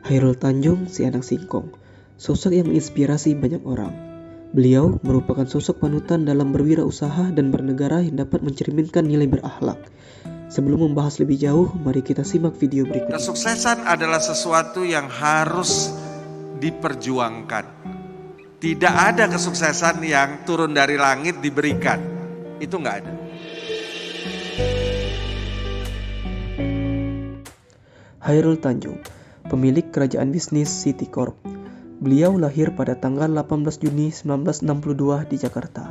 Chairul Tanjung, si anak singkong, sosok yang menginspirasi banyak orang. Beliau merupakan sosok panutan dalam berwirausaha dan bernegara yang dapat mencerminkan nilai berakhlak. Sebelum membahas lebih jauh, mari kita simak video berikut ini. Kesuksesan adalah sesuatu yang harus diperjuangkan. Tidak ada kesuksesan yang turun dari langit diberikan. Itu nggak ada. Chairul Tanjung, pemilik kerajaan bisnis Citicorp. Beliau lahir pada tanggal 18 Juni 1962 di Jakarta.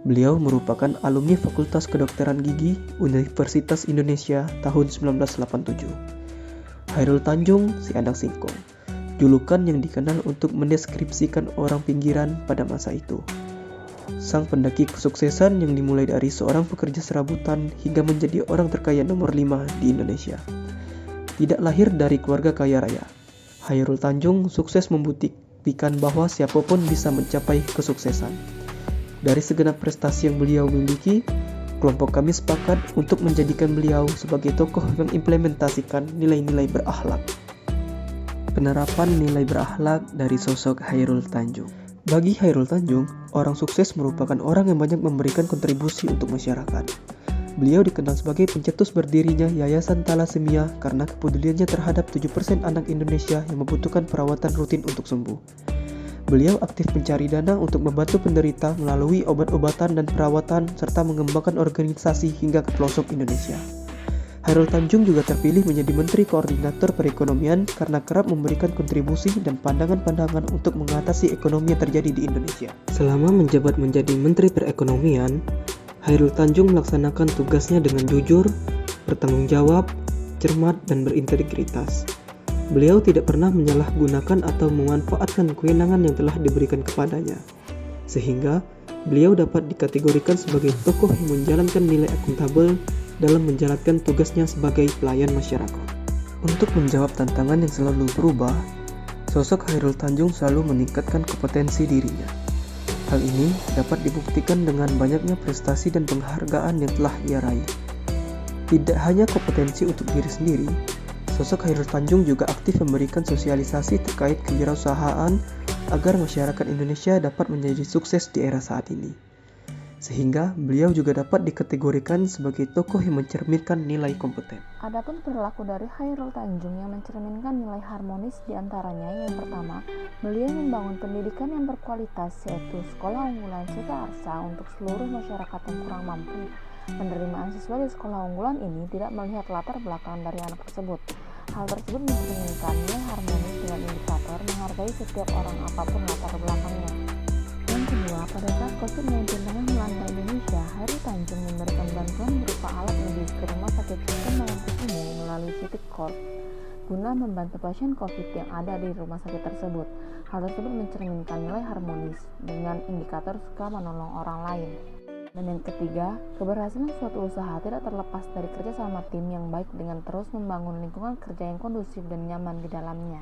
Beliau merupakan alumni Fakultas Kedokteran Gigi Universitas Indonesia tahun 1987. Chairul Tanjung, si anak singkong, julukan yang dikenal untuk mendeskripsikan orang pinggiran pada masa itu. Sang pendaki kesuksesan yang dimulai dari seorang pekerja serabutan hingga menjadi orang terkaya nomor 5 di Indonesia. Tidak lahir dari keluarga kaya raya, Chairul Tanjung sukses membuktikan bahwa siapapun bisa mencapai kesuksesan. Dari segenap prestasi yang beliau miliki, kelompok kami sepakat untuk menjadikan beliau sebagai tokoh yang implementasikan nilai-nilai berakhlak. Penerapan nilai berakhlak dari sosok Chairul Tanjung. Bagi Chairul Tanjung, orang sukses merupakan orang yang banyak memberikan kontribusi untuk masyarakat. Beliau dikenal sebagai pencetus berdirinya Yayasan Thalassemia karena kepeduliannya terhadap 7% anak Indonesia yang membutuhkan perawatan rutin untuk sembuh. Beliau aktif mencari dana untuk membantu penderita melalui obat-obatan dan perawatan serta mengembangkan organisasi hingga ke pelosok Indonesia. Chairul Tanjung juga terpilih menjadi Menteri Koordinator Perekonomian karena kerap memberikan kontribusi dan pandangan-pandangan untuk mengatasi ekonomi yang terjadi di Indonesia. Selama menjabat menjadi Menteri Perekonomian, Chairul Tanjung melaksanakan tugasnya dengan jujur, bertanggung jawab, cermat, dan berintegritas. Beliau tidak pernah menyalahgunakan atau memanfaatkan kewenangan yang telah diberikan kepadanya, sehingga beliau dapat dikategorikan sebagai tokoh yang menjalankan nilai akuntabel dalam menjalankan tugasnya sebagai pelayan masyarakat. Untuk menjawab tantangan yang selalu berubah, sosok Chairul Tanjung selalu meningkatkan kompetensi dirinya. Hal ini dapat dibuktikan dengan banyaknya prestasi dan penghargaan yang telah ia raih. Tidak hanya kompetensi untuk diri sendiri, sosok Chairul Tanjung juga aktif memberikan sosialisasi terkait kewirausahaan agar masyarakat Indonesia dapat menjadi sukses di era saat ini. Sehingga beliau juga dapat dikategorikan sebagai tokoh yang mencerminkan nilai kompeten. Adapun perilaku dari Chairul Tanjung yang mencerminkan nilai harmonis diantaranya yang pertama, beliau membangun pendidikan yang berkualitas yaitu sekolah unggulan Sita Arsa untuk seluruh masyarakat yang kurang mampu. Penerimaan siswa di sekolah unggulan ini tidak melihat latar belakang dari anak tersebut. Hal tersebut mencerminkan nilai harmonis dengan indikator menghargai setiap orang apapun latar belakangnya. Yang kedua, pada saat COVID-19 tengah melanda Indonesia, Chairul Tanjung memberikan bantuan berupa alat medis ke rumah sakit Sultan Mangunkusumo melalui Citicorp guna membantu pasien COVID yang ada di rumah sakit tersebut. Hal tersebut mencerminkan nilai harmonis dengan indikator suka menolong orang lain. Dan yang ketiga, keberhasilan suatu usaha tidak terlepas dari kerjasama tim yang baik dengan terus membangun lingkungan kerja yang kondusif dan nyaman di dalamnya.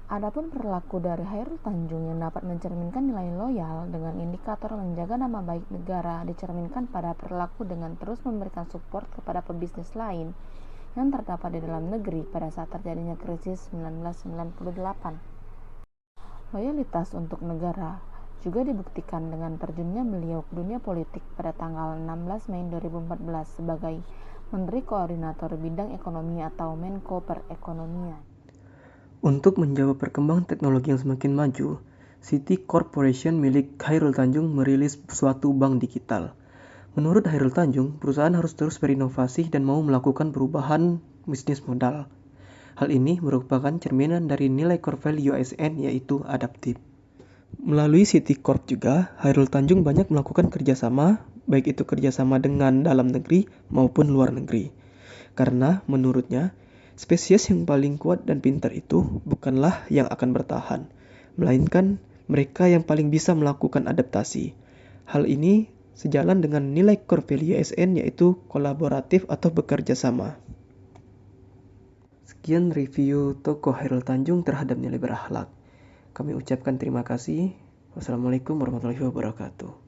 Adapun perilaku dari Chairul Tanjung yang dapat mencerminkan nilai loyal dengan indikator menjaga nama baik negara dicerminkan pada perilaku dengan terus memberikan support kepada pebisnis lain yang terdapat di dalam negeri pada saat terjadinya krisis 1998. Loyalitas untuk negara juga dibuktikan dengan terjunnya beliau ke dunia politik pada tanggal 16 Mei 2014 sebagai Menteri Koordinator Bidang Ekonomi atau Menko Perekonomian. Untuk menjawab perkembangan teknologi yang semakin maju, Citi Corporation milik Chairul Tanjung merilis suatu bank digital. Menurut Chairul Tanjung, perusahaan harus terus berinovasi dan mau melakukan perubahan bisnis modal. Hal ini merupakan cerminan dari nilai core value ASN yaitu adaptif. Melalui Citicorp juga, Chairul Tanjung banyak melakukan kerjasama, baik itu kerjasama dengan dalam negeri maupun luar negeri. Karena menurutnya, spesies yang paling kuat dan pintar itu bukanlah yang akan bertahan, melainkan mereka yang paling bisa melakukan adaptasi. Hal ini sejalan dengan nilai core value ASN yaitu kolaboratif atau bekerja sama. Sekian review tokoh Chairul Tanjung terhadap nilai berakhlak. Kami ucapkan terima kasih. Wassalamualaikum warahmatullahi wabarakatuh.